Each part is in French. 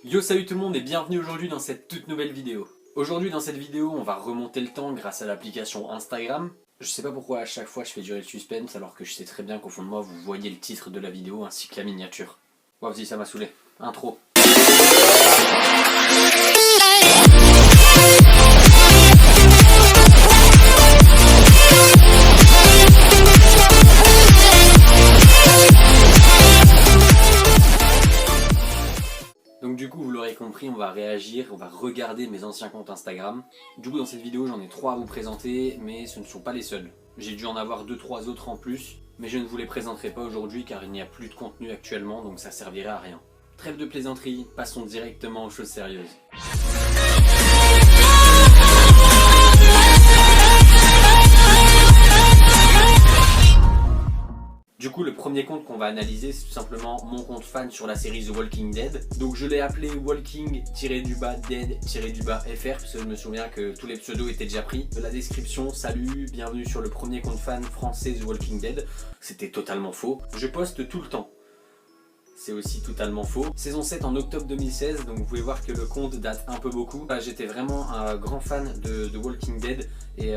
Yo, salut tout le monde et bienvenue aujourd'hui dans cette toute nouvelle vidéo. Aujourd'hui dans cette vidéo on va remonter le temps grâce à l'application Instagram. Je sais pas pourquoi à chaque fois je fais durer le suspense alors que je sais très bien qu'au fond de moi vous voyez le titre de la vidéo ainsi que la miniature. Wow, vas-y, ça m'a saoulé. Intro. Donc du coup vous l'aurez compris, on va réagir, on va regarder mes anciens comptes Instagram. Du coup dans cette vidéo j'en ai 3 à vous présenter, mais ce ne sont pas les seuls. J'ai dû en avoir 2-3 autres en plus, mais je ne vous les présenterai pas aujourd'hui car il n'y a plus de contenu actuellement, donc ça servirait à rien. Trêve de plaisanterie, passons directement aux choses sérieuses. Du coup, le premier compte qu'on va analyser, c'est tout simplement mon compte fan sur la série The Walking Dead. Donc je l'ai appelé Walking-Dead-FR parce que je me souviens que tous les pseudos étaient déjà pris. De la description, salut, bienvenue sur le premier compte fan français The Walking Dead. C'était totalement faux. Je poste tout le temps. C'est aussi totalement faux. Saison 7 en octobre 2016, donc vous pouvez voir que le compte date un peu beaucoup. J'étais vraiment un grand fan de Walking Dead et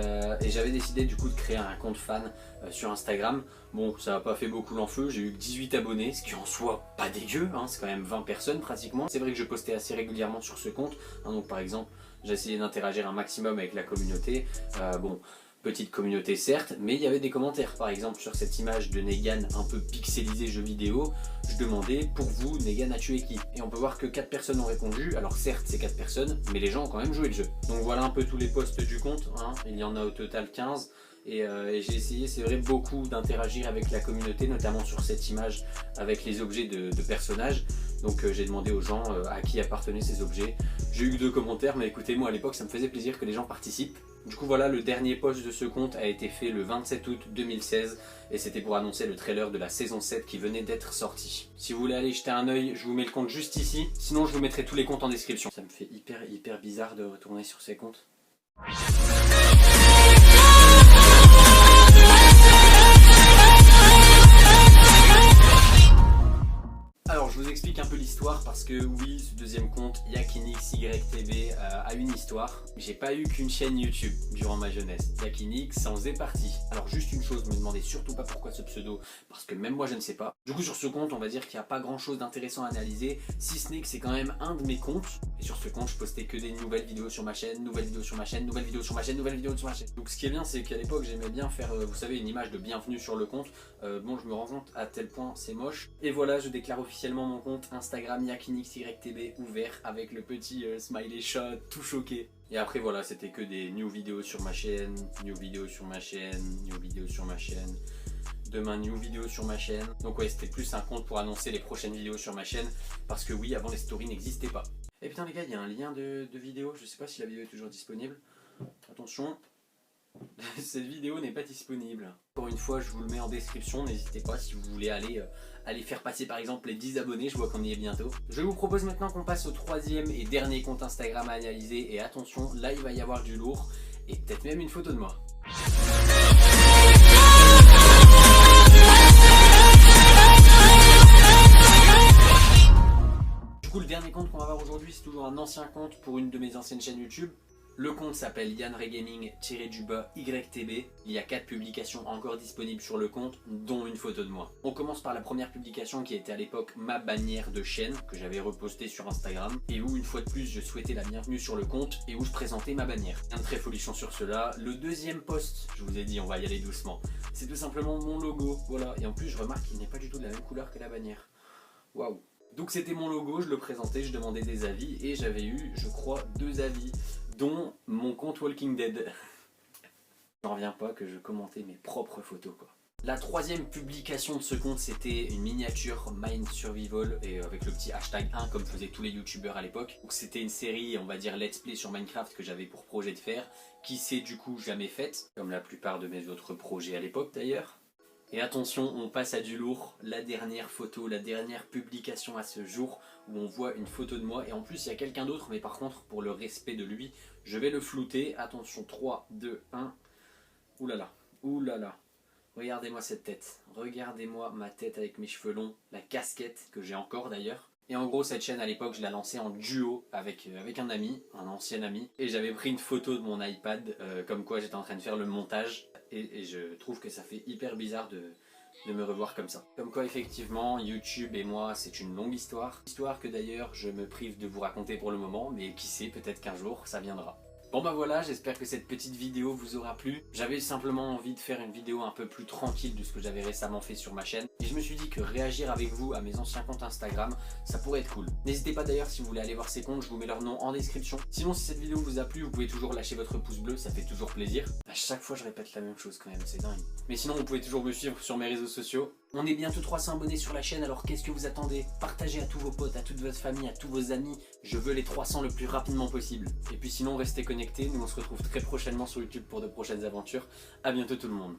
j'avais décidé du coup de créer un compte fan sur Instagram. Bon, ça n'a pas fait beaucoup l'enfeu, j'ai eu 18 abonnés, ce qui en soit pas dégueu, hein, c'est quand même 20 personnes pratiquement. C'est vrai que je postais assez régulièrement sur ce compte, hein, donc par exemple, j'ai essayé d'interagir un maximum avec la communauté. Bon, petite communauté certes, mais il y avait des commentaires. Par exemple sur cette image de Negan un peu pixelisée jeu vidéo, je demandais pour vous Negan a tué qui? Et on peut voir que 4 personnes ont répondu, alors certes c'est 4 personnes, mais les gens ont quand même joué le jeu. Donc voilà un peu tous les posts du compte, hein. Il y en a au total 15. Et j'ai essayé, c'est vrai, beaucoup d'interagir avec la communauté, notamment sur cette image avec les objets de personnages. Donc j'ai demandé aux gens à qui appartenaient ces objets. J'ai eu que 2 commentaires, mais écoutez, moi à l'époque ça me faisait plaisir que les gens participent. Du coup voilà, le dernier post de ce compte a été fait le 27 août 2016 et c'était pour annoncer le trailer de la saison 7 qui venait d'être sortie. Si vous voulez aller jeter un oeil, je vous mets le compte juste ici, sinon je vous mettrai tous les comptes en description. Ça me fait hyper bizarre de retourner sur ces comptes. Alors je vous explique un peu l'histoire parce que oui, ce deuxième compte, YakinXYTB, a une histoire. J'ai pas eu qu'une chaîne YouTube durant ma jeunesse. Yakinix en faisait partie. Alors juste une chose, me demandez surtout pas pourquoi ce pseudo, parce que même moi je ne sais pas. Du coup sur ce compte, on va dire qu'il n'y a pas grand chose d'intéressant à analyser, si ce n'est que c'est quand même un de mes comptes. Et sur ce compte, je postais que des nouvelles vidéos sur ma chaîne, nouvelles vidéos sur ma chaîne, nouvelles vidéos sur ma chaîne, nouvelles vidéos sur ma chaîne. Donc ce qui est bien, c'est qu'à l'époque, j'aimais bien faire, vous savez, une image de bienvenue sur le compte. Bon, je me rends compte à tel point c'est moche. Et voilà, je déclare officiellement mon compte Instagram YakinXYTB ouvert avec le petit smiley shot tout choqué. Et après voilà, c'était que des new vidéos sur ma chaîne, new vidéos sur ma chaîne, new vidéos sur ma chaîne. Demain, new vidéo sur ma chaîne. Donc ouais, c'était plus un compte pour annoncer les prochaines vidéos sur ma chaîne. Parce que oui, avant les stories n'existaient pas. Et putain les gars, il y a un lien de vidéo. Je sais pas si la vidéo est toujours disponible. Attention. Cette vidéo n'est pas disponible. Encore une fois, je vous le mets en description, n'hésitez pas si vous voulez aller faire passer par exemple les 10 abonnés, je vois qu'on y est bientôt. Je vous propose maintenant qu'on passe au troisième et dernier compte Instagram à analyser, et attention, là il va y avoir du lourd, et peut-être même une photo de moi. Du coup, le dernier compte qu'on va voir aujourd'hui, c'est toujours un ancien compte pour une de mes anciennes chaînes YouTube. Le compte s'appelle YanReGaming-YTB. Il y a 4 publications encore disponibles sur le compte, dont une photo de moi. On commence par la première publication qui était à l'époque ma bannière de chaîne, que j'avais repostée sur Instagram, et où une fois de plus je souhaitais la bienvenue sur le compte, et où je présentais ma bannière. Rien de très folichon sur cela. Le deuxième post, je vous ai dit on va y aller doucement, c'est tout simplement mon logo, voilà. Et en plus je remarque qu'il n'est pas du tout de la même couleur que la bannière. Waouh. Donc c'était mon logo, je le présentais, je demandais des avis, et j'avais eu, je crois, 2 avis. Dont mon compte Walking Dead. J'en reviens pas que je commentais mes propres photos quoi. La troisième publication de ce compte, c'était une miniature Mine Survival et avec le petit hashtag 1 comme faisaient tous les youtubeurs à l'époque. Donc c'était une série, on va dire let's play sur Minecraft que j'avais pour projet de faire, qui s'est du coup jamais faite, comme la plupart de mes autres projets à l'époque d'ailleurs. Et attention, on passe à du lourd, la dernière photo, la dernière publication à ce jour où on voit une photo de moi et en plus il y a quelqu'un d'autre, mais par contre pour le respect de lui, je vais le flouter. Attention, 3, 2, 1, oulala, oulala, regardez-moi cette tête, regardez-moi ma tête avec mes cheveux longs, la casquette que j'ai encore d'ailleurs. Et en gros, cette chaîne à l'époque, je l'ai lancée en duo avec un ami, un ancien ami. Et j'avais pris une photo de mon iPad, comme quoi j'étais en train de faire le montage. Et je trouve que ça fait hyper bizarre de me revoir comme ça. Comme quoi effectivement, YouTube et moi, c'est une longue histoire. Histoire que d'ailleurs, je me prive de vous raconter pour le moment, mais qui sait, peut-être qu'un jour, ça viendra. Bon bah voilà, j'espère que cette petite vidéo vous aura plu. J'avais simplement envie de faire une vidéo un peu plus tranquille de ce que j'avais récemment fait sur ma chaîne. Et je me suis dit que réagir avec vous à mes anciens comptes Instagram, ça pourrait être cool. N'hésitez pas d'ailleurs si vous voulez aller voir ces comptes, je vous mets leur nom en description. Sinon si cette vidéo vous a plu, vous pouvez toujours lâcher votre pouce bleu, ça fait toujours plaisir. À chaque fois je répète la même chose quand même, c'est dingue. Mais sinon vous pouvez toujours me suivre sur mes réseaux sociaux. On est bientôt 300 abonnés sur la chaîne, alors qu'est-ce que vous attendez? Partagez à tous vos potes, à toute votre famille, à tous vos amis. Je veux les 300 le plus rapidement possible. Et puis sinon, restez connectés. Nous, on se retrouve très prochainement sur YouTube pour de prochaines aventures. A bientôt tout le monde.